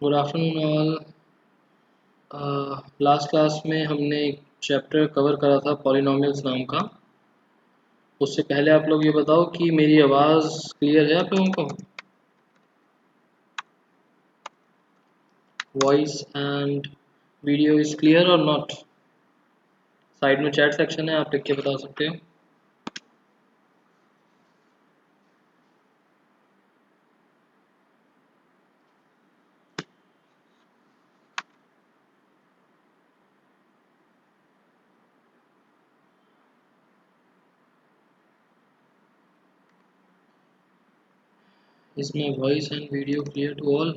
Good afternoon all. Last class में हमने एक चैप्टर कवर करा था पॉलिनोमियल्स नाम का। उससे पहले आप लोग ये बताओ कि मेरी आवाज़ क्लियर है आप लोगों को? Voice and video is clear और नॉट? साइड में चैट सेक्शन है, आप लिख के बता सकते हो। इसमें voice and video clear to all?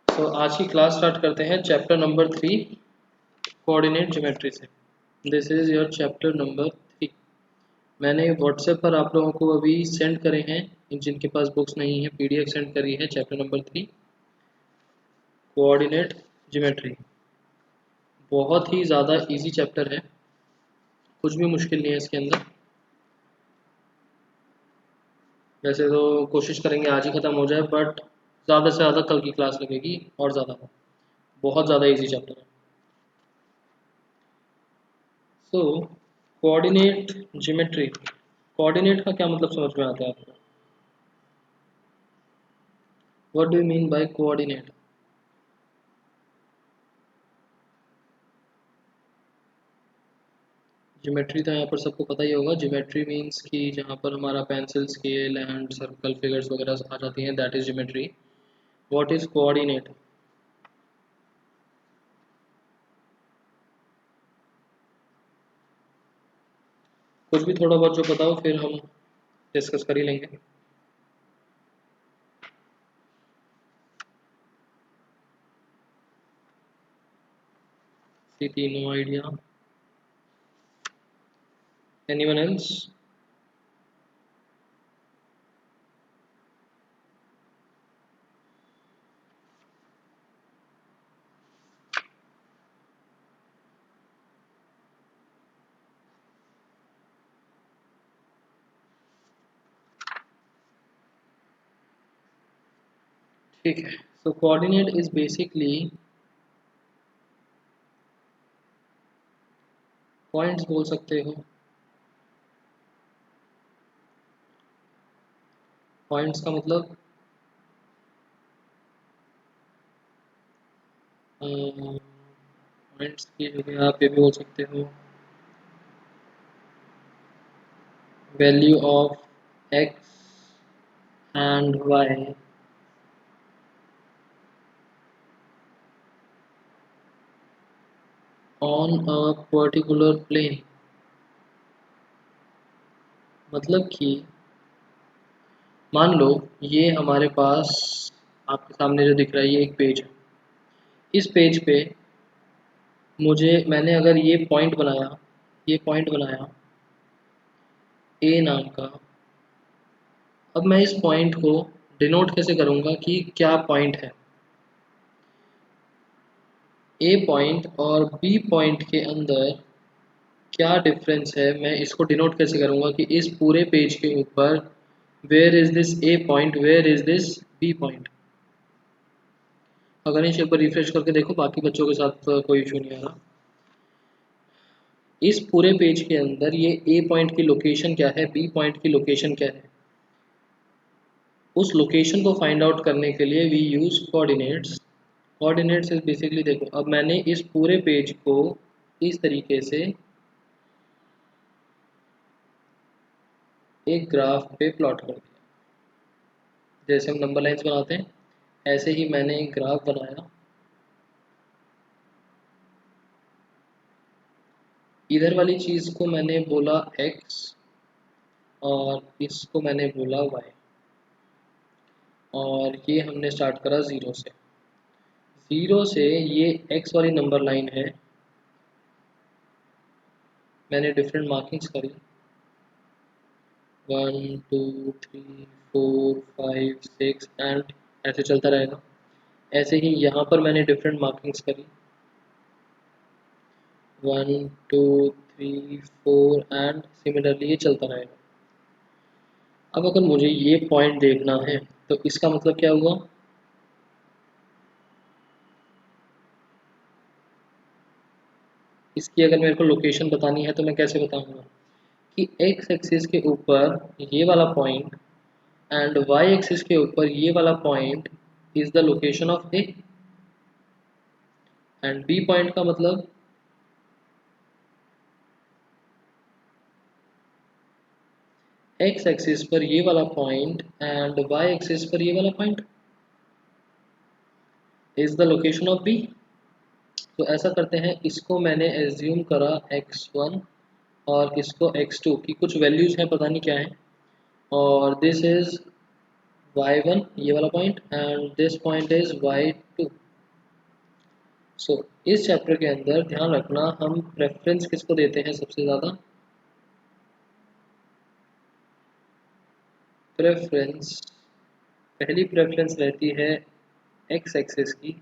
तो आज की क्लास स्टार्ट करते हैं चैप्टर नंबर 3 कोऑर्डिनेट ज्योमेट्री से। This is your chapter number 3। मैंने व्हाट्सएप पर आप लोगों को अभी सेंड करे हैं, जिनके पास बुक्स नहीं है पीडीएफ सेंड करी है चैप्टर नंबर 3 कोऑर्डिनेट ज्योमेट्री। बहुत ही ज़्यादा इजी चैप्टर है, कुछ भी मुश्किल नहीं है इसके अंदर। वैसे तो कोशिश करेंगे आज ही ख़त्म हो जाए, बट ज़्यादा से ज़्यादा कल की क्लास लगेगी और ज़्यादा। बहुत ज़्यादा इजी चैप्टर है। सो कोऑर्डिनेट ज्योमेट्री, कोऑर्डिनेट का क्या मतलब समझ में आता है आपको? What do you mean by coordinate? Geometry तो यहाँ पर सबको पता ही होगा। ज्योमेट्री मीन्स कि जहाँ पर हमारा pencil scale and circle figures वगैरह आ जाती हैं, that is geometry. What is coordinate? कुछ भी थोड़ा बहुत जो बताओ, फिर हम डिस्कस कर ही लेंगे। सी नो आइडिया। Anyone else? ठीक है। सो कोऑर्डिनेट इज बेसिकली पॉइंट्स बोल सकते हो। पॉइंट्स का मतलब पॉइंट्स की जगह आप ये भी बोल सकते हो value of X and Y on a particular plane. मतलब कि मान लो ये हमारे पास आपके सामने जो दिख रहा है ये एक पेज है। इस पेज पे मैंने अगर ये पॉइंट बनाया ए नाम का। अब मैं इस पॉइंट को डिनोट कैसे करूँगा कि क्या पॉइंट है? ए पॉइंट और बी पॉइंट के अंदर क्या डिफरेंस है, मैं इसको डिनोट कैसे करूँगा कि इस पूरे पेज के ऊपर where is this A point, where is this B point. अगर इस पर रिफ्रेश करके देखो, बाकी बच्चों के साथ कोई इशू नहीं आ रहा। इस पूरे पेज के अंदर ये ए पॉइंट की लोकेशन क्या है, बी पॉइंट की लोकेशन क्या है, उस लोकेशन को फाइंड आउट करने के लिए we use coordinates. Coordinates is basically, देखो अब मैंने इस पूरे पेज को इस तरीके से एक ग्राफ पे प्लॉट कर दिया। जैसे हम नंबर लाइंस बनाते हैं, ऐसे ही मैंने एक ग्राफ बनाया। इधर वाली चीज़ को मैंने बोला x और इसको मैंने बोला y, और ये हमने स्टार्ट करा ज़ीरो से। ज़ीरो से ये x वाली नंबर लाइन है, मैंने डिफरेंट मार्किंग्स करी 1 2 3 4 5 6 एंड ऐसे चलता रहेगा। ऐसे ही यहाँ पर मैंने डिफरेंट मार्किंग्स करी 1 2 3 4 एंड सिमिलरली ये चलता रहेगा। अब अगर मुझे ये पॉइंट देखना है तो इसका मतलब क्या हुआ, इसकी अगर मेरे को लोकेशन बतानी है तो मैं कैसे बताऊंगा कि एक्स एक्सिस के ऊपर ये वाला पॉइंट एंड वाई एक्सिस के ऊपर ये वाला point is the location of A, and B point का मतलब एक्स एक्सिस पर ये वाला पॉइंट एंड वाई एक्सिस पर ये वाला point is the location of B. तो ऐसा करते हैं, इसको मैंने एज्यूम करा x1 और इसको x2 की कुछ वैल्यूज हैं, पता नहीं क्या है, और दिस इज y1 ये वाला point and this point is y2। सो इस चैप्टर के अंदर ध्यान रखना हम प्रेफरेंस किसको देते हैं सबसे ज़्यादा, प्रेफरेंस, पहली प्रेफरेंस रहती है x एक्सिस की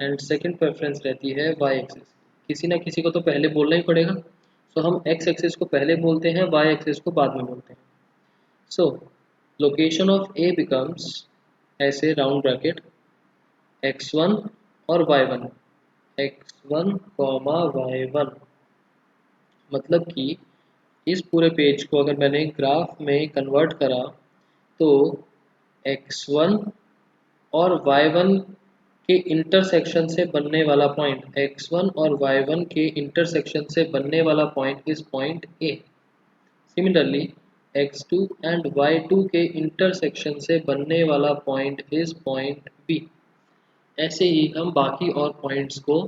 एंड सेकंड प्रेफरेंस रहती है y एक्सिस। किसी ना किसी को तो पहले बोलना ही पड़ेगा, सो हम x एक्सिस को पहले बोलते हैं, y एक्सिस को बाद में बोलते हैं। सो लोकेशन ऑफ a बिकम्स, ऐसे राउंड ब्रैकेट x1 और y1, x1 y1, मतलब कि इस पूरे पेज को अगर मैंने ग्राफ में कन्वर्ट करा तो x1 और y1 के इंटरसेक्शन से बनने वाला पॉइंट, x1 और y1 के इंटरसेक्शन से बनने वाला point is point A। Similarly x2 and y2 के इंटरसेक्शन से बनने वाला पॉइंट इज पॉइंट B। ऐसे ही हम बाकी और पॉइंट्स को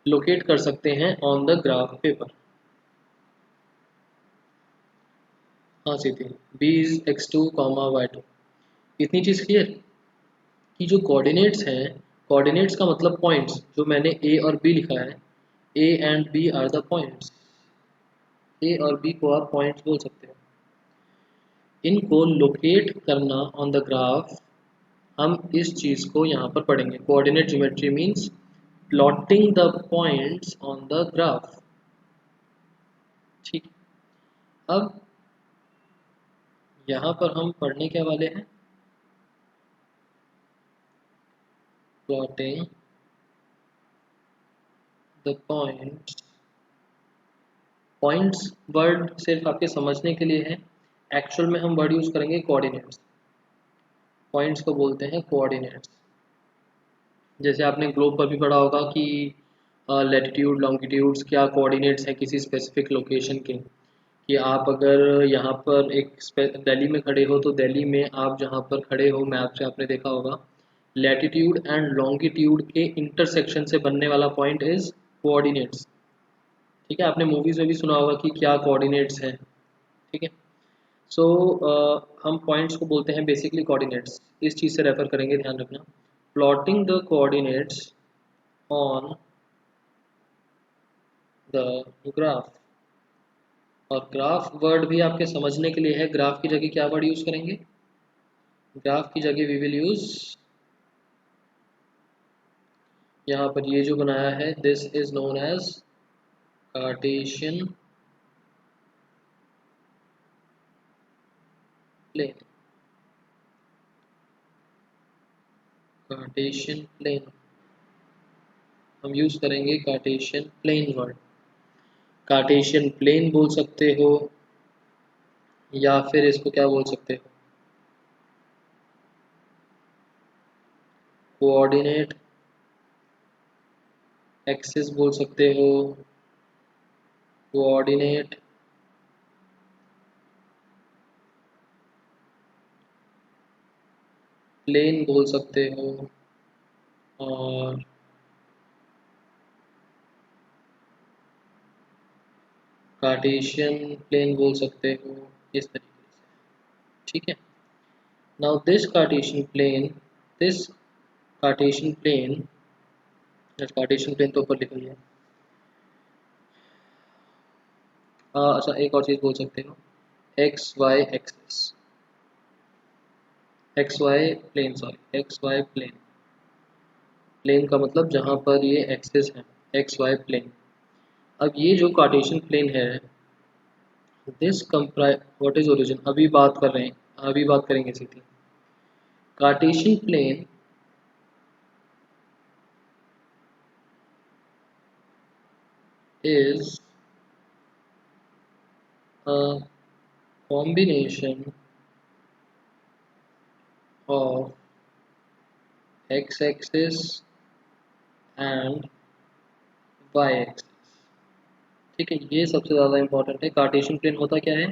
लोकेट कर सकते हैं ऑन द ग्राफ पेपर। हाँ सीधी, B इज x2 y2। इतनी चीज़ क्लियर कि जो कोऑर्डिनेट्स हैं, कोऑर्डिनेट्स का मतलब पॉइंट्स, जो मैंने A और B लिखा है, A and B are the points, A और B को आप पॉइंट्स बोल सकते हो। इनको लोकेट करना ऑन द ग्राफ, हम इस चीज़ को यहाँ पर पढ़ेंगे। Coordinate geometry means plotting the points on the graph. ठीक, अब यहाँ पर हम पढ़ने क्या वाले हैं, plotting the points. Points word सिर्फ आपके समझने के लिए है, एक्चुअल में हम वर्ड यूज़ करेंगे कोऑर्डिनेट्स। पॉइंट्स को बोलते हैं कोऑर्डिनेट्स। जैसे आपने ग्लोब पर भी पढ़ा होगा कि लैटिट्यूड लॉन्गिट्यूड्स क्या कोऑर्डिनेट्स हैं किसी स्पेसिफिक लोकेशन के, कि आप अगर यहाँ पर एक दिल्ली में खड़े हो तो दिल्ली में आप जहाँ पर खड़े हो मैप से आपने देखा होगा, लैटिट्यूड एंड लॉन्गिट्यूड के इंटरसेक्शन से बनने वाला पॉइंट इज कोऑर्डिनेट्स। ठीक है, आपने मूवीज़ में भी सुना होगा कि क्या कोऑर्डिनेट्स हैं। ठीक है, सो हम पॉइंट्स को बोलते हैं बेसिकली कोऑर्डिनेट्स। इस चीज़ से रेफर करेंगे, ध्यान रखना, plotting the coordinates on the graph. और ग्राफ वर्ड भी आपके समझने के लिए है, ग्राफ की जगह क्या वर्ड यूज़ करेंगे, ग्राफ की जगह वी विल यूज़, यहाँ पर ये जो बनाया है this is known as Cartesian plane. Cartesian plane हम यूज़ करेंगे, Cartesian plane word. Cartesian plane बोल सकते हो या फिर इसको क्या बोल सकते हो, कोऑर्डिनेट एक्सिस बोल सकते हो, कोऑर्डिनेट प्लेन बोल सकते हो, और कार्टेशियन प्लेन बोल सकते हो, इस तरीके से। ठीक है, now this Cartesian plane, Cartesian plane तो ऊपर लिखा है। अच्छा, एक और चीज़ बोल सकते हो, X Y axis, X Y plane, sorry X Y plane. Plane का मतलब जहाँ पर ये एक्सिस है, एक्स वाई प्लेन। अब ये जो कार्टेशियन प्लेन है, this comprise what is origin, अभी बात कर रहे हैं, अभी बात करेंगे सीधी। Cartesian plane is a combination of x-axis and y-axis। ठीक है, ये सबसे ज़्यादा इंपॉर्टेंट है। कार्टेशियन प्लेन होता क्या है?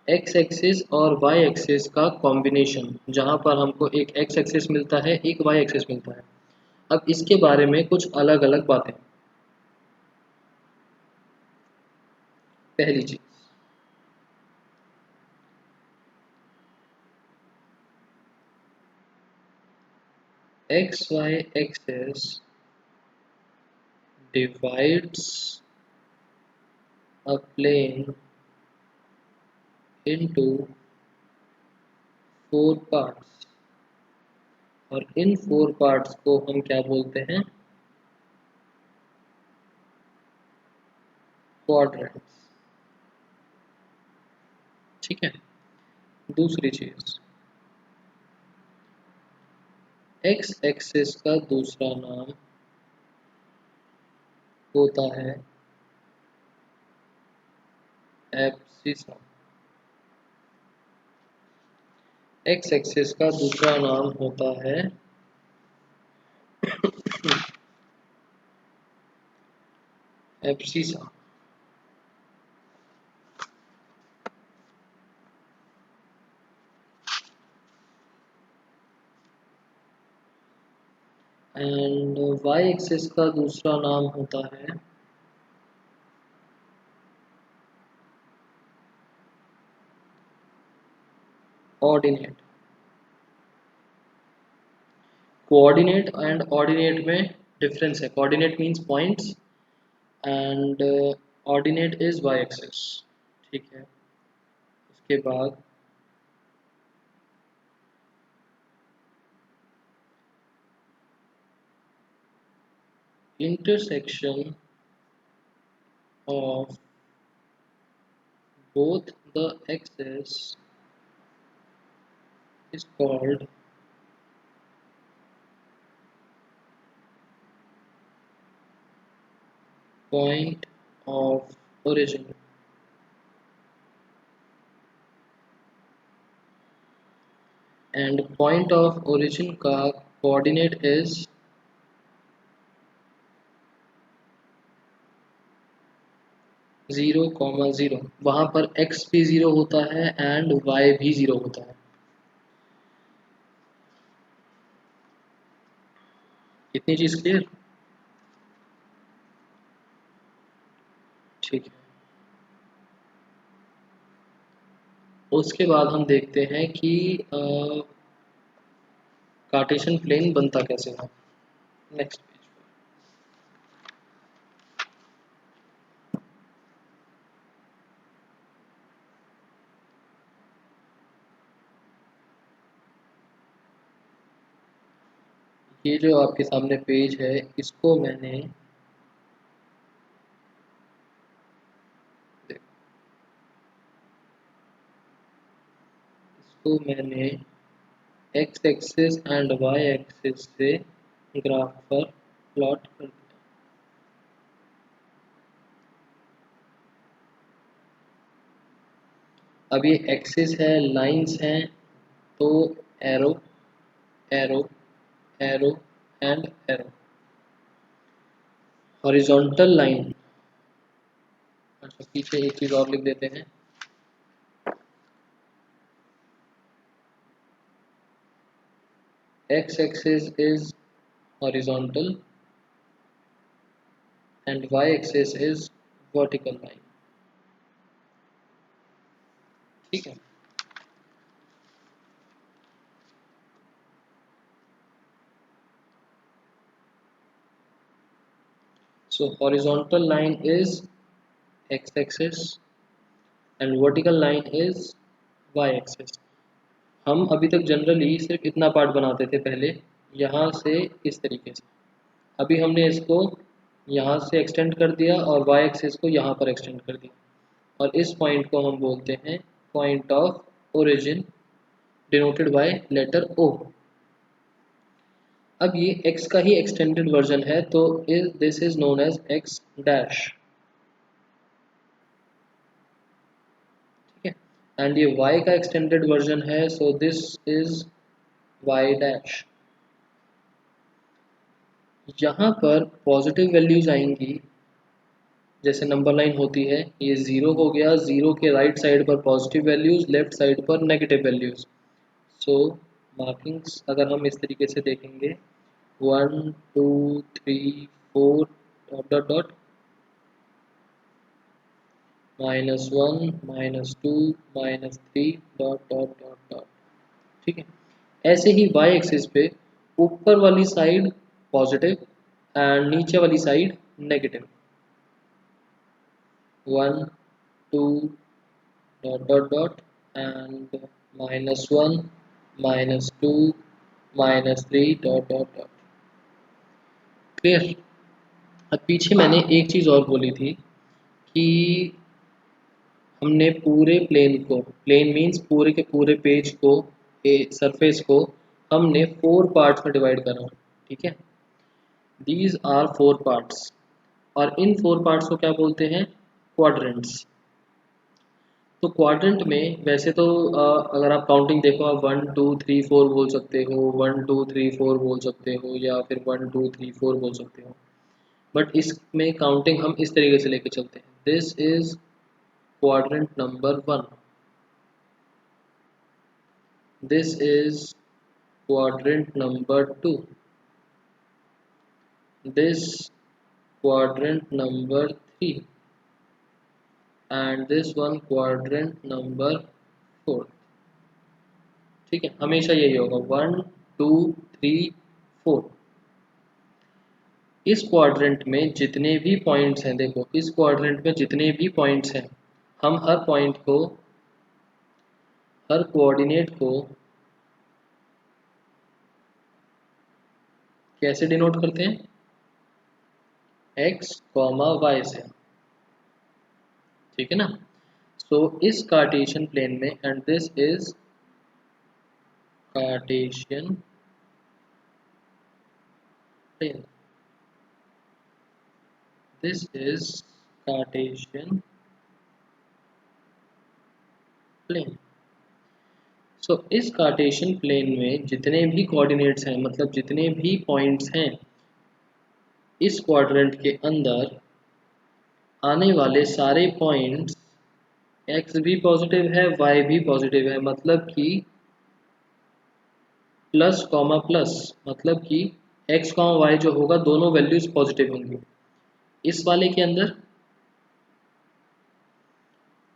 एक्स एक्सिस और वाई एक्सिस का कॉम्बिनेशन, जहाँ पर हमको एक एक्स एक्सिस मिलता है, एक वाई एक्सिस मिलता है। अब इसके बारे में कुछ अलग अलग बातें। पहली चीज, X Y axis divides a plane into 4 parts, और इन 4 पार्ट्स को हम क्या बोलते हैं? क्वाड्रेंट्स। ठीक है। दूसरी चीज, एक्स एक्सिस का दूसरा नाम होता है एब्सिसा। एक्स एक्सिस का दूसरा नाम होता है एब्सिसा। एंड वाई एक्सिस का दूसरा नाम होता है ऑर्डिनेट। कोऑर्डिनेट एंड ऑर्डिनेट में डिफरेंस है। Coordinate means points and ordinate is Y axis. ठीक है। उसके बाद intersection of both the axes is called point of origin, and point of origin का coordinate is 0,0। वहां पर x भी 0 होता है एंड y भी 0 होता है। इतनी चीज क्लियर? ठीक है। उसके बाद हम देखते हैं कि कार्टेशियन प्लेन बनता कैसे है। Next page. ये जो आपके सामने पेज है, इसको मैंने X axis and Y axis से ग्राफ पर प्लॉट कर दिया। अब ये एक्सिस है, लाइंस हैं, तो arrow arrow arrow and arrow. Horizontal line, अच्छा पीछे एक चीज और लिख देते हैं, X axis is horizontal and Y axis is vertical line. ठीक है। So horizontal line is x-axis and vertical line is y-axis। हम अभी तक जनरली सिर्फ इतना पार्ट बनाते थे पहले, यहाँ से इस तरीके से। अभी हमने इसको यहाँ से एक्सटेंड कर दिया और y एक्सिस को यहाँ पर एक्सटेंड कर दिया और इस पॉइंट को हम बोलते हैं point of origin denoted by letter O। अब ये x का ही एक्सटेंडेड वर्जन है तो this is known as x dash, ठीक है। एंड ये y का एक्सटेंडेड वर्जन है so this is y dash. यहाँ पर पॉजिटिव वैल्यूज आएंगी, जैसे नंबर लाइन होती है, ये 0 हो गया, 0 के राइट साइड पर पॉजिटिव वैल्यूज, लेफ्ट साइड पर नेगेटिव वैल्यूज। सो मार्किंग्स अगर हम इस तरीके से देखेंगे 1 2 3 4 dot dot dot -1 -2 -3 dot dot dot dot, ठीक है। ऐसे ही y एक्सिस पे ऊपर वाली साइड पॉजिटिव एंड नीचे वाली side negative, 1 2 dot dot dot and -1 -2 -3 dot dot dot। Clear. अब पीछे मैंने एक चीज़ और बोली थी कि हमने पूरे प्लेन को, प्लेन मीन्स पूरे के पूरे पेज को, सरफेस को हमने 4 पार्ट्स में डिवाइड करा, ठीक है। दीज आर 4 पार्ट्स और इन 4 पार्ट्स को क्या बोलते हैं, क्वाड्रेंट्स। तो क्वाड्रेंट में वैसे तो अगर आप काउंटिंग देखो, आप 1 2 3 4 बोल सकते हो, 1 2 3 4 बोल सकते हो, या फिर 1 2 3 4 बोल सकते हो, बट इसमें काउंटिंग हम इस तरीके से लेके चलते हैं। This is quadrant number 1, this is quadrant number 2, this quadrant number 3 and this one quadrant number 4, ठीक है। हमेशा यही होगा 1 2 3 4। इस क्वाड्रेंट में जितने भी पॉइंट्स हैं, देखो इस क्वाड्रेंट में जितने भी पॉइंट्स हैं, हम हर पॉइंट को, हर कोऑर्डिनेट को कैसे डिनोट करते हैं, x, y से, ठीक है ना। सो इस कार्टेशियन प्लेन में, and this is Cartesian plane, this is Cartesian plane. So इस कार्टेशियन प्लेन में जितने भी कोऑर्डिनेट्स हैं, मतलब जितने भी पॉइंट्स हैं इस क्वाड्रेंट के अंदर आने वाले सारे पॉइंट्स, x भी पॉजिटिव है y भी पॉजिटिव है, मतलब कि प्लस कॉमा प्लस, मतलब कि x कॉमा y जो होगा दोनों वैल्यूज पॉजिटिव होंगी। इस वाले के अंदर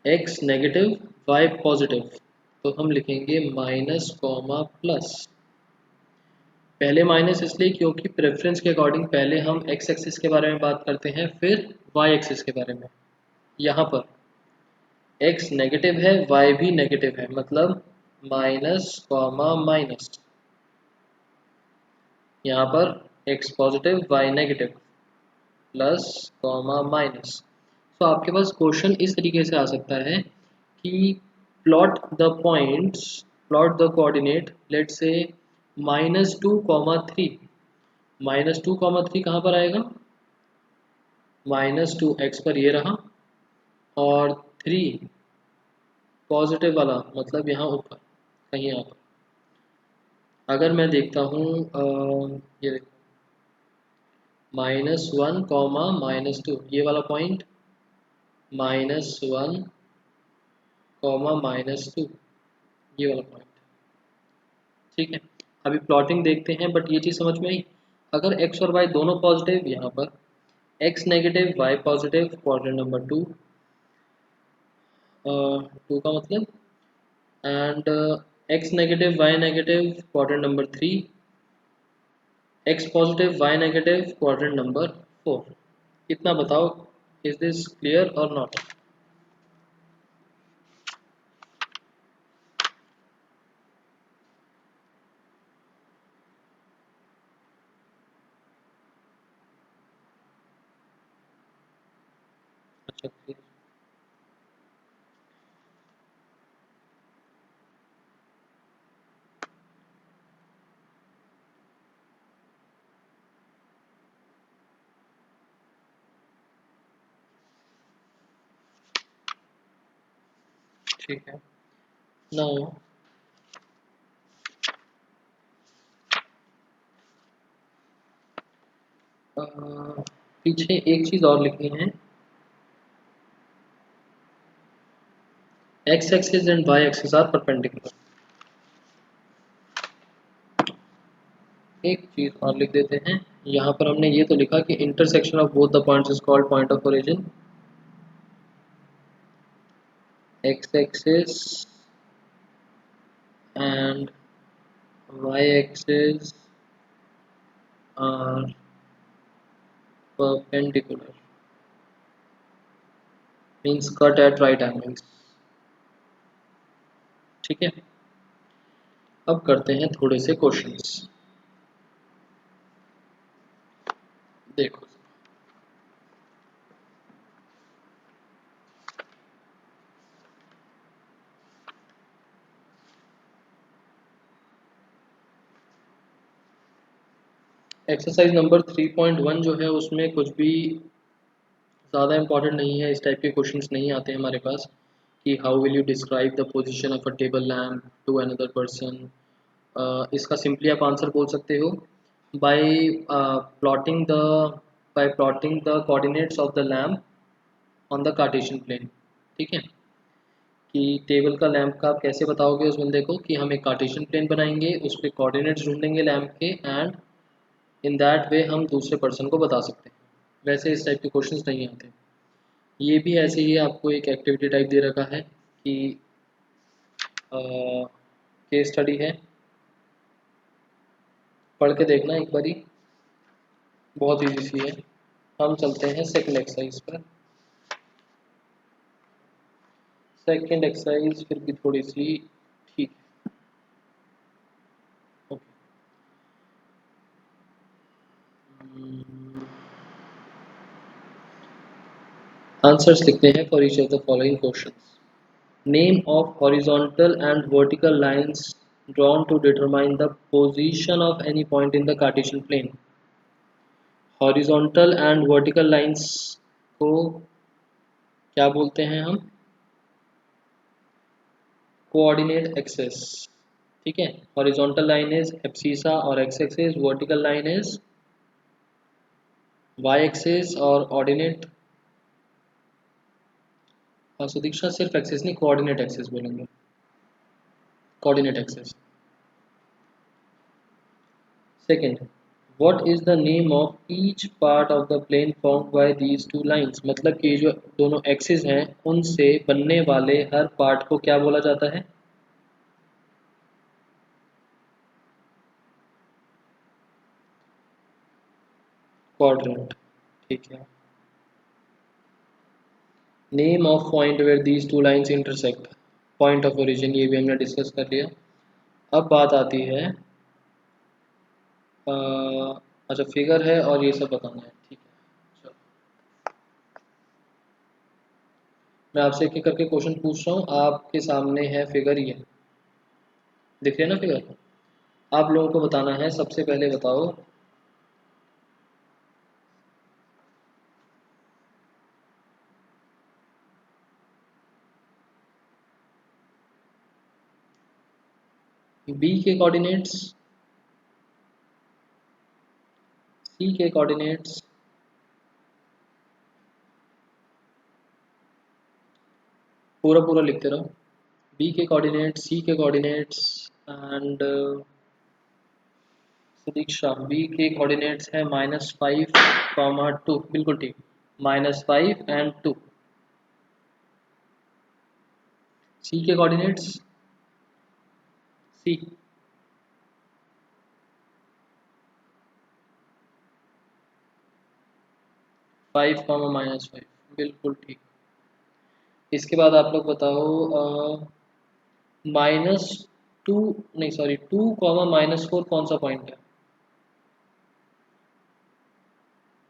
x नेगेटिव y पॉजिटिव, तो हम लिखेंगे माइनस कॉमा प्लस। पहले माइनस इसलिए क्योंकि प्रेफरेंस के अकॉर्डिंग पहले हम x एक्सिस के बारे में बात करते हैं, फिर y एक्सिस के बारे में। यहाँ पर x नेगेटिव है y भी नेगेटिव है, मतलब माइनस कॉमा माइनस, यहाँ पर x positive y negative, plus comma minus. तो आपके पास क्वेश्चन इस तरीके से आ सकता है कि plot the points, plot the coordinate, let say -2, 3। -2, 3 कहाँ पर आएगा, -2 x पर ये रहा, और 3 पॉजिटिव वाला मतलब यहाँ ऊपर कहीं, यहाँ पर अगर मैं देखता हूँ ये देखो -1, -2 ये वाला पॉइंट, -1, -2 ये वाला पॉइंट, ठीक है। अभी प्लॉटिंग देखते हैं, बट ये चीज़ समझ में आई। अगर x और y दोनों पॉजिटिव, यहाँ पर x negative y positive, quadrant number 2, 2 का मतलब, and x negative y negative, quadrant number 3, x positive y negative, quadrant number 4। कितना बताओ, इज दिस क्लियर और नॉट। 36। ठीक है। नाउ पीछे एक चीज और लिखनी है, x axis and y axis are perpendicular. एक चीज और लिख देते हैं, यहाँ पर हमने ये तो लिखा कि intersection of both the points is called point of origin. x axis and y axis are perpendicular means cut at right angles. ठीक है, अब करते हैं थोड़े से क्वेश्चंस। देखो एक्सरसाइज नंबर 3.1 जो है उसमें कुछ भी ज़्यादा इंपॉर्टेंट नहीं है, इस टाइप के क्वेश्चंस नहीं आते हैं हमारे पास कि how will you describe the position of a table lamp to another person. इसका सिंपली आप आंसर बोल सकते हो by plotting the coordinates of the lamp on the Cartesian plane. ठीक है, कि टेबल का लैम्प का आप कैसे बताओगे उस बंदे को, कि हम एक कार्टेशियन प्लेन बनाएंगे, उस पर कोऑर्डिनेट्स ढूंढेंगे लैम्प के, एंड इन दैट वे हम दूसरे पर्सन को बता सकते हैं। वैसे इस टाइप के क्वेश्चंस नहीं आते। ये भी ऐसे ही आपको एक एक्टिविटी टाइप दे रखा है कि केस स्टडी है, पढ़ के देखना एक बारी, बहुत इजी सी है। हम चलते हैं सेकंड एक्सरसाइज पर। सेकंड एक्सरसाइज फिर भी थोड़ी सी ठीक है। ओके, आंसर्स लिखते हैं for each of the following questions. Name of horizontal and vertical lines drawn to determine the position of any point in the Cartesian plane। Horizontal and vertical lines को क्या बोलते हैं हम? Coordinate axes. ठीक है, horizontal line is abscissa और X axis, vertical line is Y axis और ordinate. Sudiksha सिर्फ एक्सिस नहीं, कोऑर्डिनेट एक्सिस बोलेंगे, coordinate axis. Second, what is the name of each part of the plane formed by these two lines. मतलब कि जो दोनों axis हैं उनसे बनने वाले हर पार्ट को क्या बोला जाता है? क्वाड्रेंट। ठीक है। Name of point where these two lines intersect, point of origin, ये भी हमने डिस्कस कर लिया। अब बात आती है अ, अच्छा फिगर है और ये सब बताना है। ठीक है, चलो मैं आपसे एक एक करके क्वेश्चन पूछ रहा हूँ, आपके सामने है फिगर, ये दिख रहे हैं ना फिगर? आप लोगों को बताना है, सबसे पहले बताओ बी के कोऑर्डिनेट्स, सी के कोऑर्डिनेट्स, पूरा पूरा लिखते रहो। बी के कोऑर्डिनेट्स, सी के कोऑर्डिनेट्स एंड दीक्षा बी के कोऑर्डिनेट्स है -5, 2, बिल्कुल ठीक, -5 and 2। सी के कोऑर्डिनेट्स, सी 5, -5, बिल्कुल ठीक। इसके बाद आप लोग बताओ -2, नहीं सॉरी 2, -4 कौन सा पॉइंट है?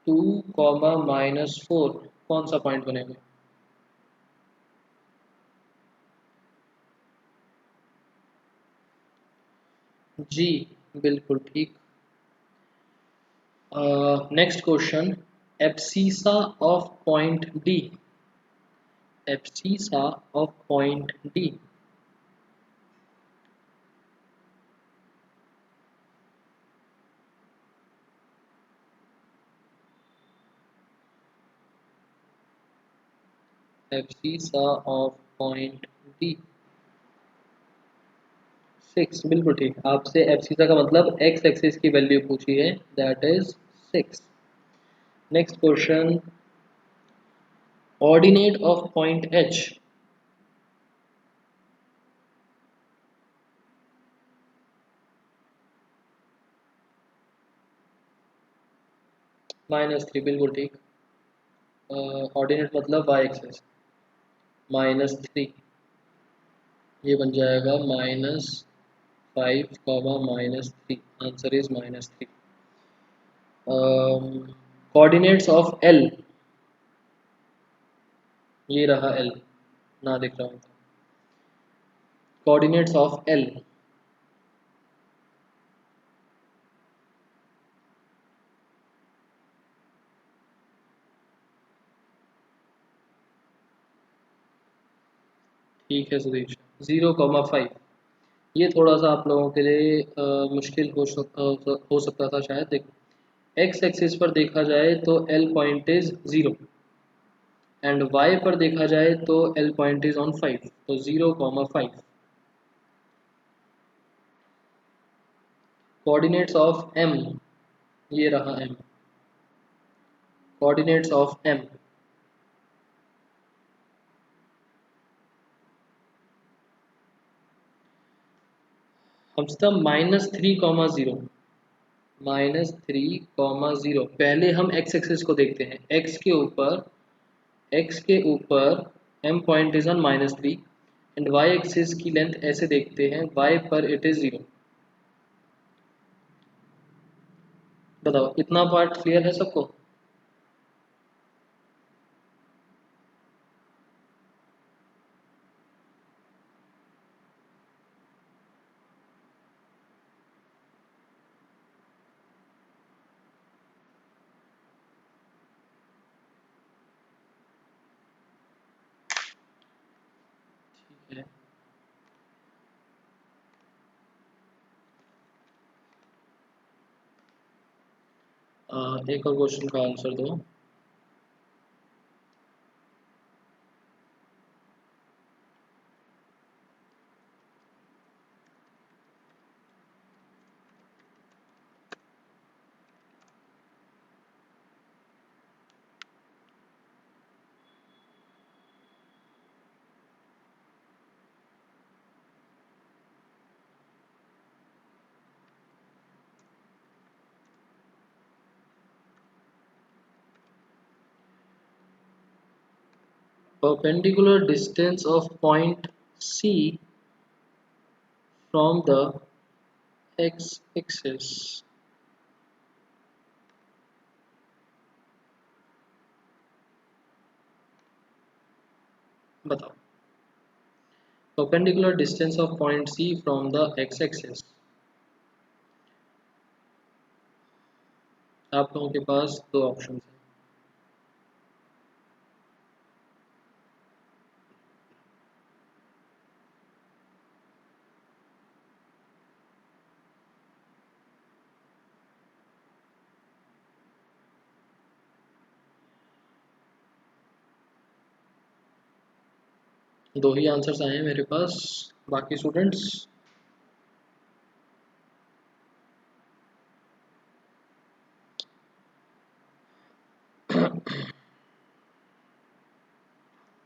2, -4 कौन सा पॉइंट बनेगा? जी, बिल्कुल ठीक। Next question, abscissa of point D. Abscissa of point D. Abscissa of point D 6, बिल्कुल ठीक। आपसे एब्सिसा का मतलब एक्स एक्सिस की वैल्यू पूछी है, that is 6। Next question, ordinate of point H. -3, बिल्कुल ठीक। ऑर्डिनेट मतलब वाई एक्सिस, -3। ये बन जाएगा -5, -3। Answer is -3। Coordinates of L. ये रहा एल, ना दिख रहा हूँ। Coordinates of L. ठीक है सुदेश, 0,5। ये थोड़ा सा आप लोगों के लिए मुश्किल हो सकता था शायद। देखो, एक्स एक्सिस पर देखा जाए तो L point is 0, and Y पर देखा जाए तो एल पॉइंट इज ऑन 5, तो 0,5। Coordinates of M. ये रहा एम, कोऑर्डिनेट्स ऑफ एम। हमसे -3,0। -3,0। पहले हम एक्स एक्सिस को देखते हैं। एक्स के ऊपर M point is on -3, and Y axis की लेंथ ऐसे देखते हैं, वाई पर इट इज 0। बताओ, इतना पार्ट क्लियर है सबको? ठीक है। एक और क्वेश्चन का आंसर दो। Perpendicular distance of point C from the x-axis। बताओ, perpendicular distance of point C from the x-axis। आप लोगों के पास दो ऑप्शन है। दो ही आंसर्स आए हैं मेरे पास। बाकी स्टूडेंट्स?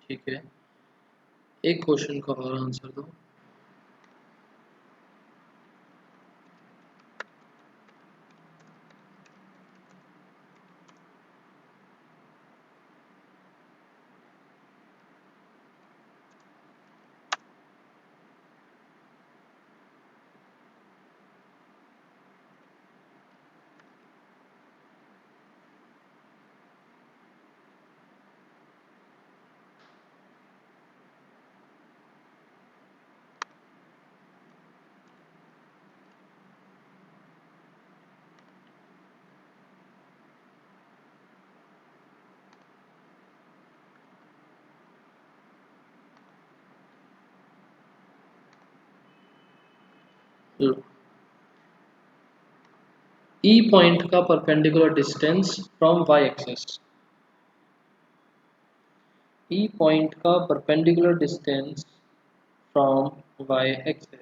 ठीक है, एक क्वेश्चन का और आंसर दो। ई पॉइंट का perpendicular distance from Y axis, E point का perpendicular distance from Y axis.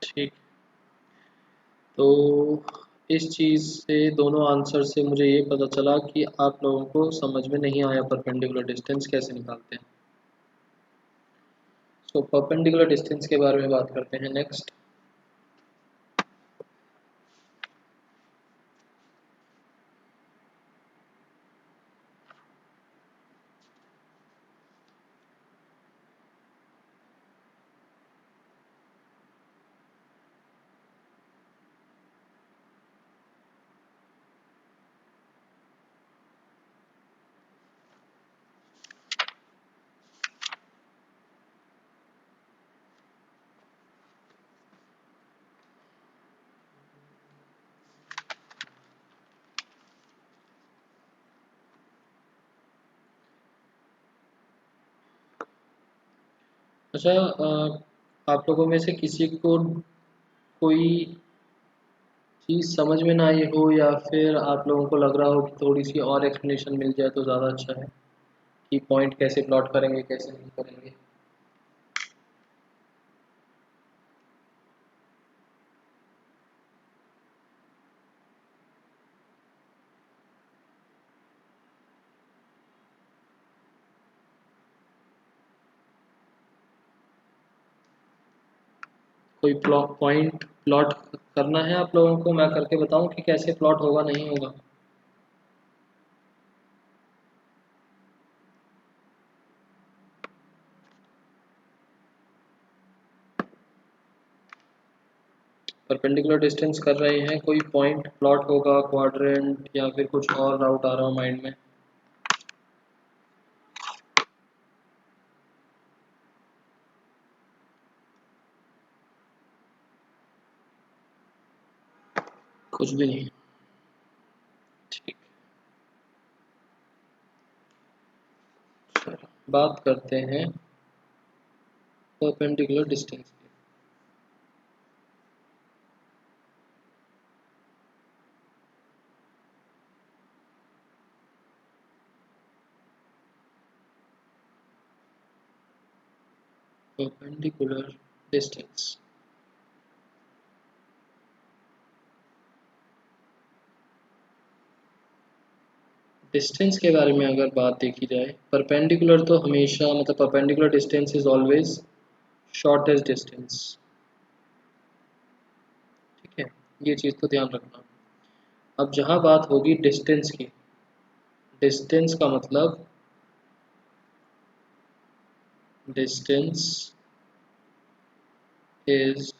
ठीक, तो इस चीज़ से, दोनों आंसर से मुझे ये पता चला कि आप लोगों को समझ में नहीं आया परपेंडिकुलर डिस्टेंस कैसे निकालते हैं। सो परपेंडिकुलर डिस्टेंस के बारे में बात करते हैं नेक्स्ट। अच्छा, आप लोगों में से किसी को कोई चीज़ समझ में ना आई हो, या फिर आप लोगों को लग रहा हो कि थोड़ी सी और एक्सप्लेनेशन मिल जाए तो ज़्यादा अच्छा है, कि पॉइंट कैसे प्लॉट करेंगे कैसे नहीं करेंगे। कोई पॉइंट प्लॉट करना है आप लोगों को, मैं करके बताऊं कि कैसे प्लॉट होगा नहीं होगा। परपेंडिकुलर डिस्टेंस कर रहे हैं, कोई पॉइंट प्लॉट होगा, क्वाड्रेंट या फिर कुछ और राउट आ रहा हो माइंड में। कुछ भी नहीं। ठीक, चलो बात करते हैं परपेंडिकुलर डिस्टेंस की। परपेंडिकुलर डिस्टेंस, डिस्टेंस के बारे में अगर बात देखी जाए, परपेंडिकुलर तो हमेशा, मतलब perpendicular distance is always shortest distance. ठीक है, ये चीज़ तो ध्यान रखना। अब जहाँ बात होगी डिस्टेंस की, डिस्टेंस का मतलब distance is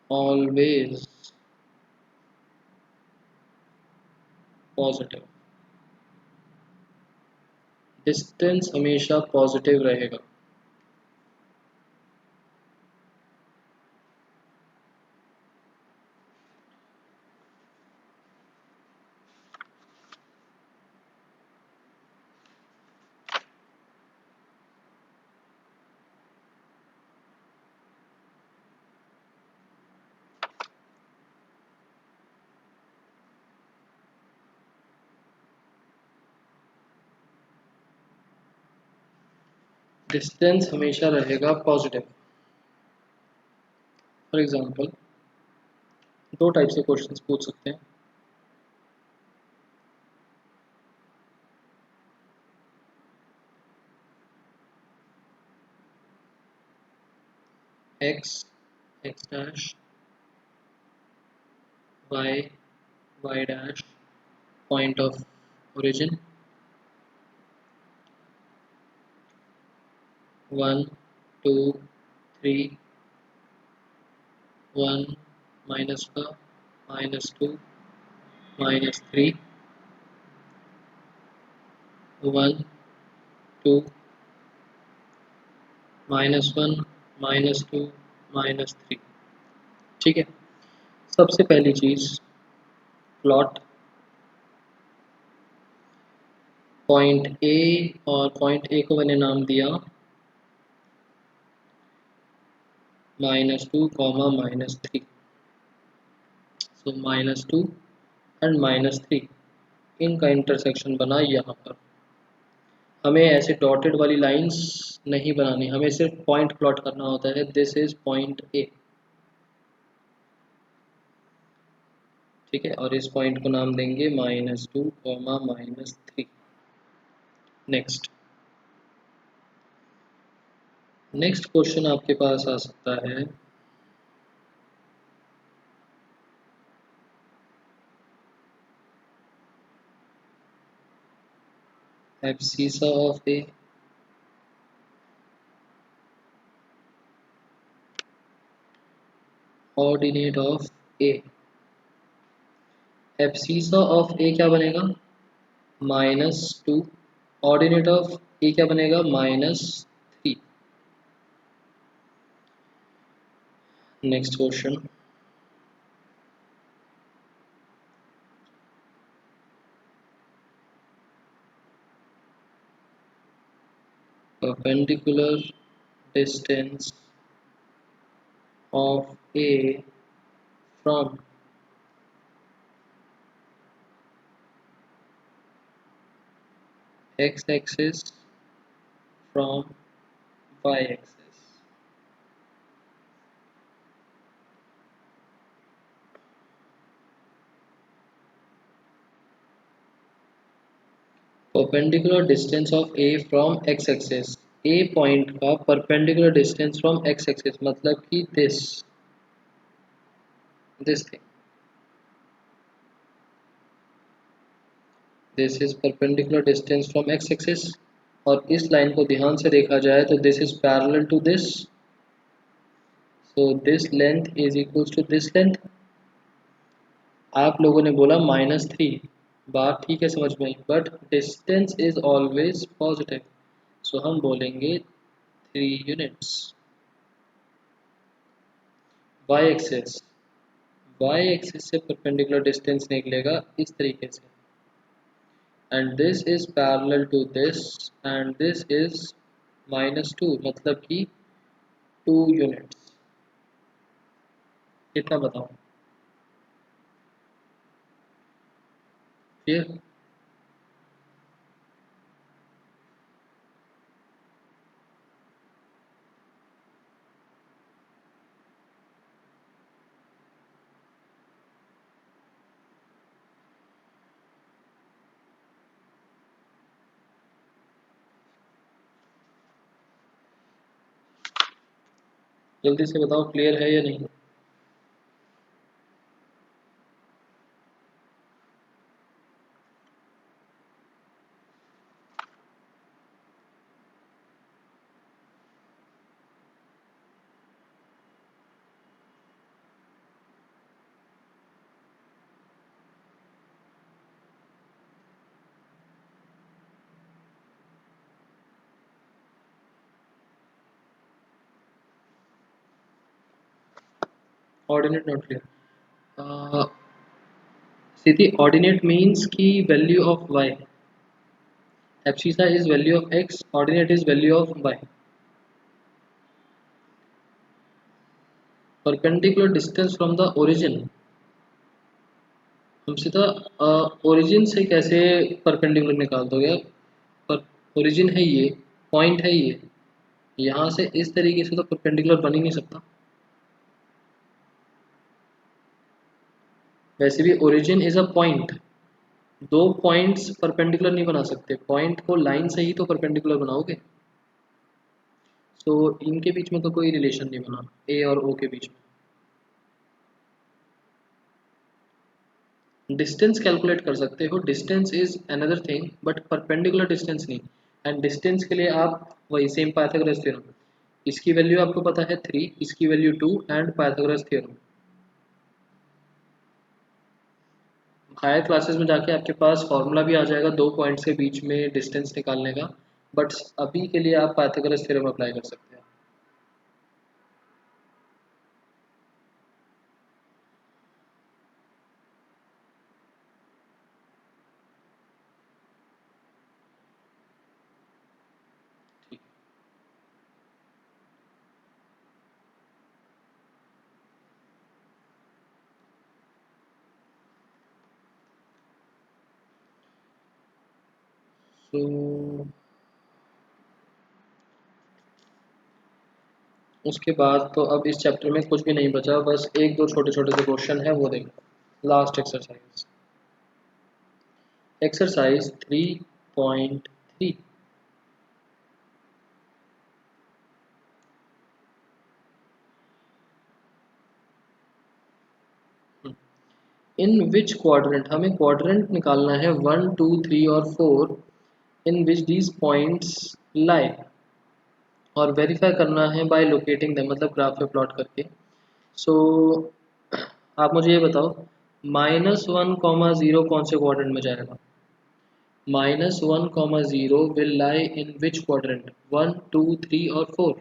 always positive, distance हमेशा पॉजिटिव रहेगा। डिस्टेंस हमेशा रहेगा पॉजिटिव। फॉर एग्जांपल, दो टाइप से क्वेश्चंस पूछ सकते हैं। X, X dash, Y, Y dash, point of origin 1 2 3, 1 minus का -2 -3 1 2 -1 -2 -3। ठीक है। सबसे पहली चीज प्लॉट पॉइंट ए, और पॉइंट ए को मैंने नाम दिया -2 -3। सो -2 एंड -3 इनका इंटरसेक्शन बना यहाँ पर। हमें ऐसे डॉटेड वाली लाइंस नहीं बनानी, हमें सिर्फ पॉइंट प्लॉट करना होता है। This is point A. ठीक है, और इस पॉइंट को नाम देंगे -2 -3। नेक्स्ट नेक्स्ट क्वेश्चन आपके पास आ सकता है, abscissa of A, ordinate of A. Abscissa of A क्या बनेगा? -2। ऑर्डिनेट ऑफ ए क्या बनेगा? -3। Next question, perpendicular distance of A from x-axis from y-axis। Perpendicular distance of A from X axis. A point का perpendicular distance from X axis मतलब कि this thing, this is perpendicular distance from X axis. और इस line को ध्यान से देखा जाए तो this is parallel to this, so this length is equals to this length. आप लोगों ने बोला -3, बात ठीक है, समझ में आई, but distance is always positive, so हम बोलेंगे 3 units. Y axis, Y axis से परपेंडिकुलर डिस्टेंस निकलेगा इस तरीके से, and this is parallel to this, and this is -2 मतलब कि 2 यूनिट्स। कितना बताओ? क्लियर? जल्दी से बताओ, क्लियर है या नहीं? Ordinate not clear. सीधी ऑर्डिनेट मीन्स की value of Y, abscissa is value of X, ordinate is value of Y. Perpendicular distance from the origin, हम सीधा ओरिजिन से कैसे परपेंडिकुलर निकाल दोगे? पर ओरिजिन है ये, पॉइंट है ये, यहाँ से इस तरीके से तो परपेंडिकुलर बन ही नहीं सकता। वैसे भी ओरिजिन इज अ पॉइंट, दो पॉइंट्स परपेंडिकुलर नहीं बना सकते, पॉइंट को लाइन से ही तो परपेंडिकुलर बनाओगे। सो इनके बीच में तो कोई रिलेशन नहीं बना, ए और ओ के बीच में। डिस्टेंस कैलकुलेट कर सकते हो, distance is another thing, but perpendicular distance नहीं। एंड डिस्टेंस के लिए आप वही सेम पाइथागोरस थ्योरम, इसकी वैल्यू आपको पता है 3, इसकी value 2 and Pythagoras theorem. Higher classes में जाके आपके पास फॉर्मूला भी आ जाएगा दो पॉइंट्स के बीच में डिस्टेंस निकालने का, बट अभी के लिए आप पाइथागोरस थ्योरम अप्लाई कर सकते हैं। ठीक। सो उसके बाद तो अब इस चैप्टर में कुछ भी नहीं बचा, बस एक दो छोटे छोटे से क्वेश्चन है वो देखो। Last exercise, exercise 3.3। इन विच क्वाड्रेंट, हमें क्वाड्रेंट निकालना है 1 2 3 और 4, इन विच दीज पॉइंट्स लाई, और वेरीफाई करना है बाय लोकेटिंग द, मतलब ग्राफ पे प्लॉट करके। सो आप मुझे ये बताओ, -1, 0 कौन से क्वाड्रेंट में जाएगा? -1, 0 will lie in which quadrant, 1 2 3 और 4।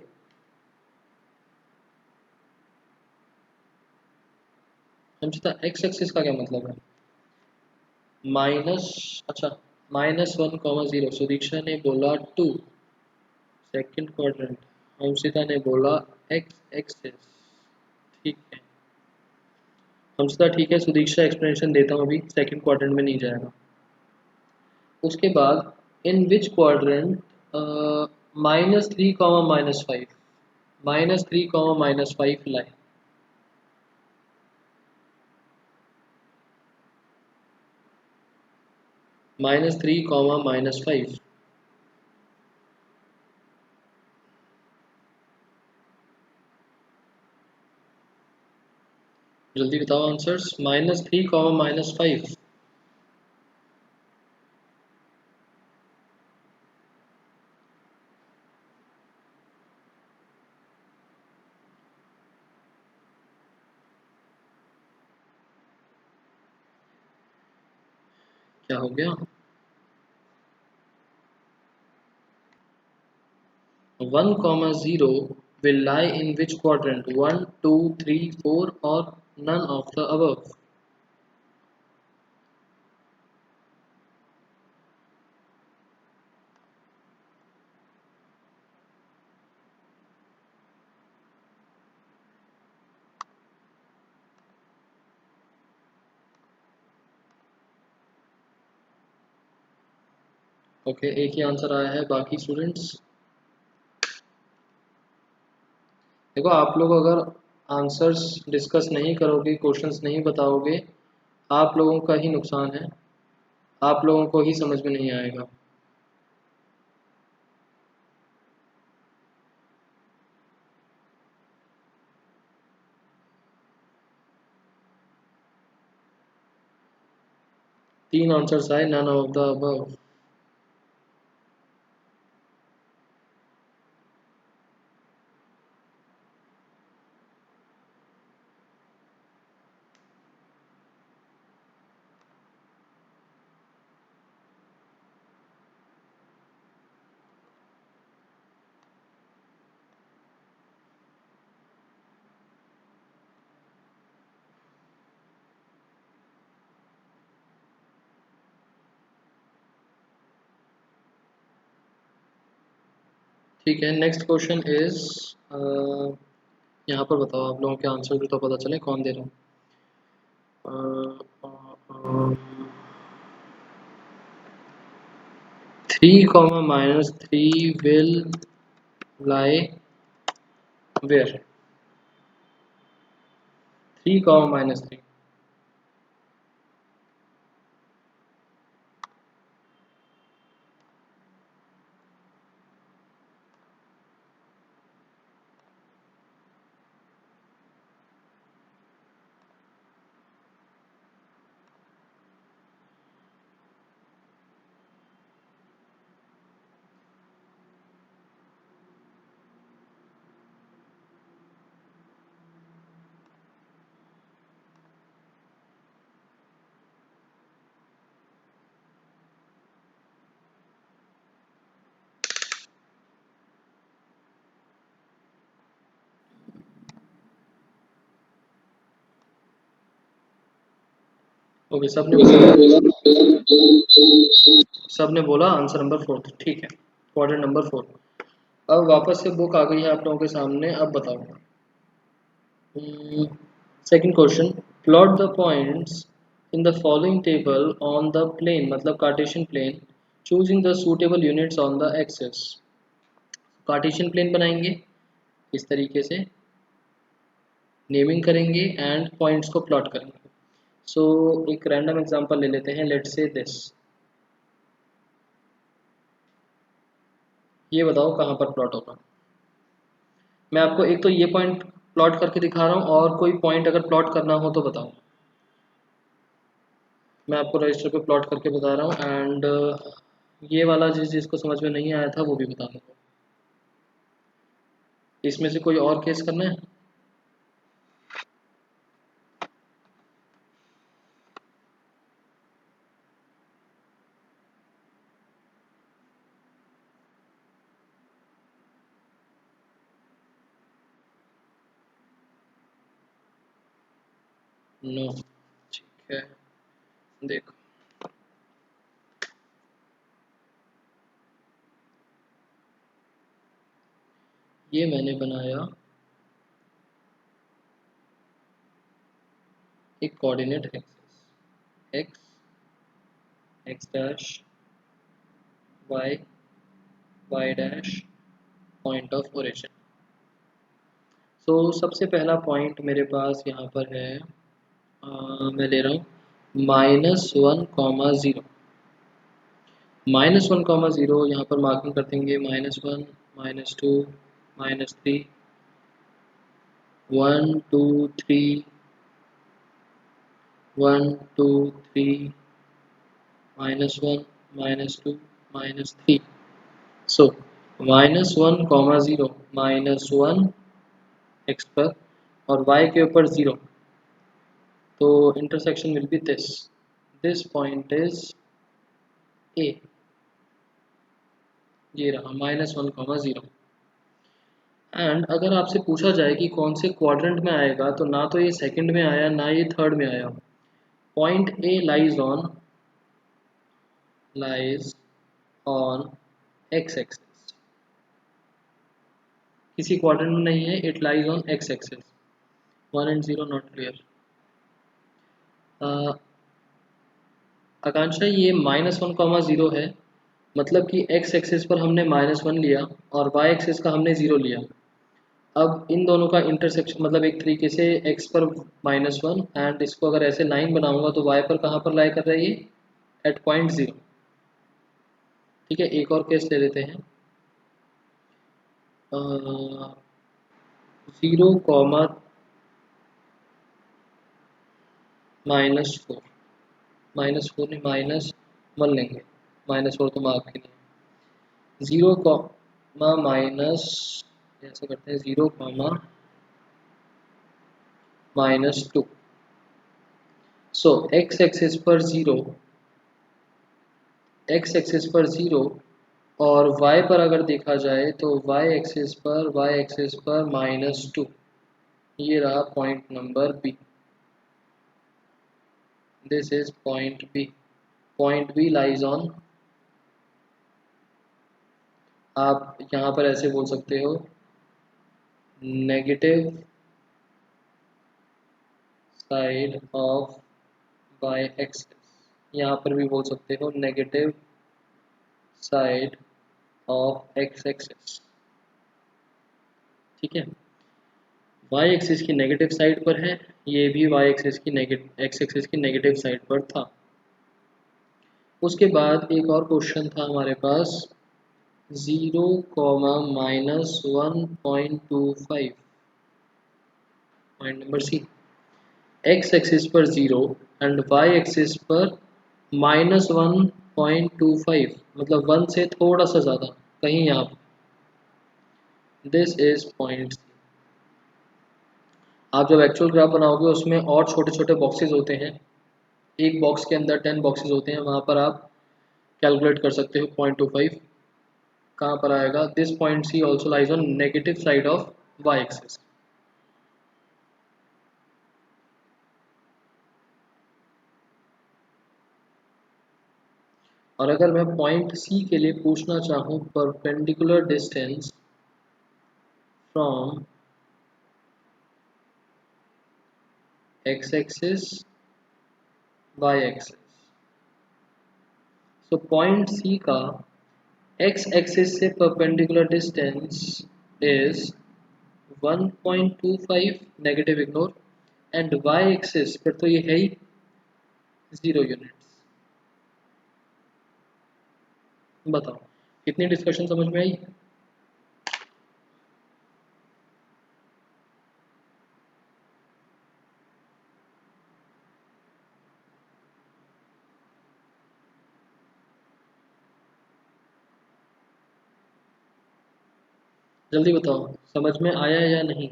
समझता, एक्स एक्सिस का क्या मतलब है? माइनस, अच्छा, -1, 0, सुदीक्षा ने बोला 2 सेकंड क्वाड्रेंट, हमसिता ने बोला एक्स एक्सिस। ठीक है हमसिता, ठीक है सुदीक्षा, एक्सप्लेनेशन देता हूँ अभी, सेकंड क्वाड्रेंट में नहीं जाएगा। उसके बाद इन विच क्वाड्रेंट, -3, -5, -3, -5 लाई, -3, -5। जल्दी बताओ आंसर्स, -3, -5। क्या हो गया? 1, 0 will lie in which quadrant, 1 2 3 4 or none of the above? Okay एक ही आंसर आया है, बाकी स्टूडेंट्स देखो, आप लोग अगर आंसर्स डिस्कस नहीं करोगे, क्वेश्चंस नहीं बताओगे, आप लोगों का ही नुकसान है, आप लोगों को ही समझ में नहीं आएगा। तीन आंसर्स आए, नन ऑफ द अबव। ठीक है, नेक्स्ट क्वेश्चन इज, यहाँ पर बताओ आप लोगों के आंसर भी तो पता चले कौन दे रहा है। 3, -3 will lie where? 3, -3। ओके, सबने बोला आंसर नंबर 4, ठीक है, क्वाड्रेंट नंबर 4। अब वापस से बुक आ गई है आप लोगों के सामने, अब बताओ। Second question, plot the points in the following table on the plane, मतलब Cartesian plane, choosing the suitable units on the axes. Cartesian plane बनाएंगे इस तरीके से, नेमिंग करेंगे एंड पॉइंट्स को प्लॉट करेंगे। सो एक रैंडम एग्जांपल ले लेते हैं, लेट्स से दिस। ये बताओ कहाँ पर प्लॉट होगा। मैं आपको एक तो ये पॉइंट प्लॉट करके दिखा रहा हूँ, और कोई पॉइंट अगर प्लॉट करना हो तो बताओ। मैं आपको रजिस्टर पे प्लॉट करके बता रहा हूँ, एंड ये वाला जिसको समझ में नहीं आया था वो भी बता दूँगा। इसमें से कोई और केस करना है? नो, ठीक है, देखो ये मैंने बनाया एक coordinate axis, X, X dash, Y, Y dash, point of origin. So सबसे पहला पॉइंट मेरे पास यहाँ पर है, मैं ले रहा हूँ -1, 0। -1, 0 यहाँ पर मार्किंग कर देंगे, -1, -2, -3, 1 2 3, 1 2 3, -1, -2, -3। सो -1, 0, -1 एक्स पर और y के ऊपर 0, तो intersection will be this point is a. ये रहा -1, 0। एंड अगर आपसे पूछा जाए कि कौन से क्वाड्रेंट में आएगा, तो ना तो ये सेकंड में आया ना ये थर्ड में आया। Point A lies on X axis, किसी क्वाड्रेंट में नहीं है, it lies on X axis. 1 and 0 not clear. Akanksha, ये -1, 0 है, मतलब कि एक्स एक्सिस पर हमने -1 लिया और वाई एक्सिस का हमने 0 लिया। अब इन दोनों का इंटरसेक्शन, मतलब एक तरीके से x पर -1, एंड इसको अगर ऐसे लाइन बनाऊंगा तो y पर कहाँ पर लाई कर रहा है ये, एट पॉइंट 0। ठीक है, एक और केस ले लेते हैं, 0, -4, -4 नहीं, -1 लेंगे, -4 तो मार्क के लिए। 0, माइनस, ऐसे करते हैं, 0, -2। सो एक्स एक्सिस पर 0, और y पर अगर देखा जाए तो y एक्सिस पर -2। ये रहा point number B, this is point B. Point B lies on, आप यहाँ पर ऐसे बोल सकते हो, negative side of y axis. यहाँ पर भी बोल सकते हो negative side of x axis. ठीक है, y एक्सिस की नेगेटिव साइड पर है, ये भी y एक्सिस की x एक्सिस की नेगेटिव साइड पर था। उसके बाद एक और क्वेश्चन था हमारे पास, 0, -1.25। Point number C, x axis पर 0 एंड y एक्सिस पर -1.25, मतलब 1 से थोड़ा सा ज़्यादा, कहीं यहाँ पर, दिस इज पॉइंट सी। आप जब एक्चुअल ग्राफ बनाओगे उसमें और छोटे छोटे बॉक्सेस होते हैं, एक बॉक्स के अंदर 10 बॉक्सेस होते हैं, वहाँ पर आप कैलकुलेट कर सकते हो 0.25 कहाँ पर आएगा। This point C also lies on negative side of Y axis. और अगर मैं पॉइंट सी के लिए पूछना चाहूँ perpendicular distance from X axis Y axis, तो पॉइंट सी का एक्स एक्सिस से perpendicular distance is 1.25, negative ignore, and Y axis पर तो ये है ही 0 यूनिट्स। बताओ कितनी डिस्कशन समझ में आई? जल्दी बताओ समझ में आया या नहीं?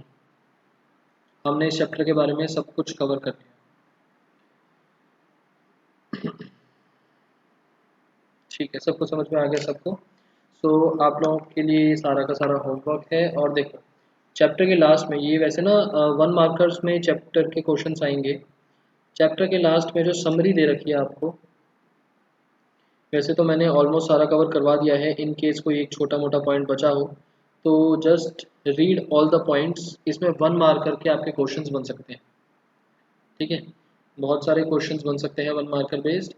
हमने इस चैप्टर के बारे में सब कुछ कवर कर लिया। ठीक है, सबको समझ में आ गया सबको? सो आप लोगों के लिए सारा का सारा होमवर्क है। और देखो चैप्टर के लास्ट में, ये वैसे ना 1 मार्कर्स में चैप्टर के क्वेश्चंस आएंगे। चैप्टर के लास्ट में जो समरी दे रखी है आपको, वैसे तो मैंने ऑलमोस्ट सारा कवर करवा दिया है। इन केस कोई एक छोटा मोटा पॉइंट बचा हो तो just read all the points. इसमें 1 मार्कर के आपके क्वेश्चंस बन सकते हैं। ठीक है, बहुत सारे क्वेश्चंस बन सकते हैं 1 मार्कर बेस्ड।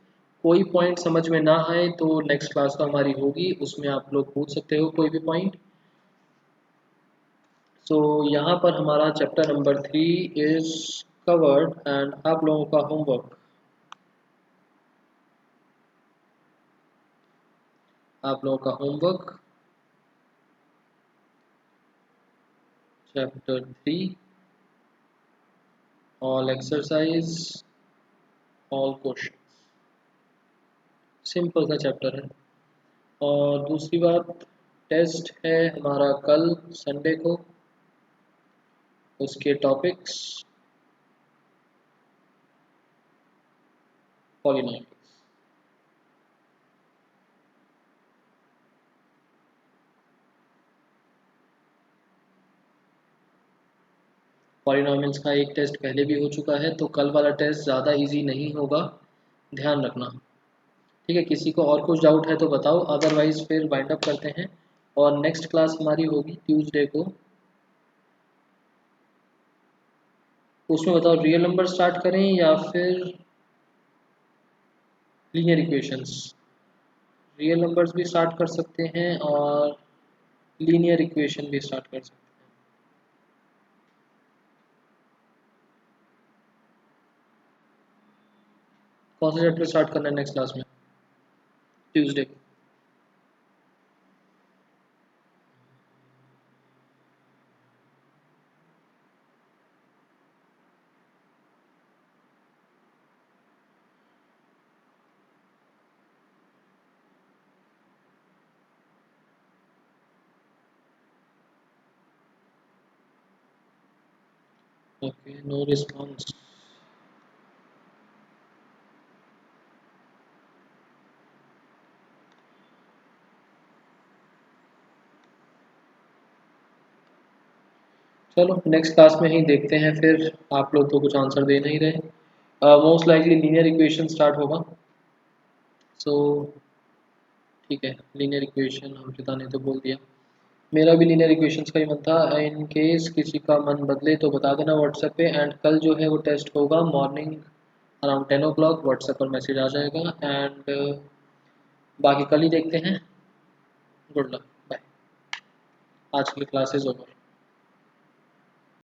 कोई पॉइंट समझ में ना आए तो नेक्स्ट क्लास तो हमारी होगी, उसमें आप लोग पूछ सकते हो कोई भी पॉइंट। सो यहाँ पर हमारा chapter number 3 is covered and आप लोगों का homework, chapter 3 all exercise all question, simple सा चैप्टर है। और दूसरी बात, टेस्ट है हमारा कल संडे को, उसके टॉपिक्स पॉलिनॉमियल्स। पॉलिनॉमियल्स का एक टेस्ट पहले भी हो चुका है, तो कल वाला टेस्ट ज़्यादा इजी नहीं होगा, ध्यान रखना। ठीक है, किसी को और कुछ डाउट है तो बताओ, अदरवाइज फिर वाइंड अप करते हैं। और नेक्स्ट क्लास हमारी होगी ट्यूसडे को। उसमें बताओ रियल नंबर स्टार्ट करें या फिर लीनियर इक्वेशंस? रियल नंबर्स भी स्टार्ट कर सकते हैं और लीनियर इक्वेशन भी स्टार्ट कर सकते हैं। कौन सा चैप्टर स्टार्ट करना है नेक्स्ट क्लास में ट्यूसडे को? Okay, no response. चलो नेक्स्ट क्लास में ही देखते हैं फिर। आप लोग तो कुछ आंसर दे नहीं रहे। Most likely linear equation start होगा। सो ठीक है, लीनियर इक्वेशन हम पिता ने तो बोल दिया। मेरा भी लीनियर इक्वेशंस का ही मन था। इन केस किसी का मन बदले तो बता देना व्हाट्सएप पे। एंड कल जो है वो टेस्ट होगा मॉर्निंग अराउंड 10 o'clock, व्हाट्सएप पर मैसेज आ जाएगा। एंड बाकी कल ही देखते हैं। Good luck, bye. आज की क्लासेस ओवर।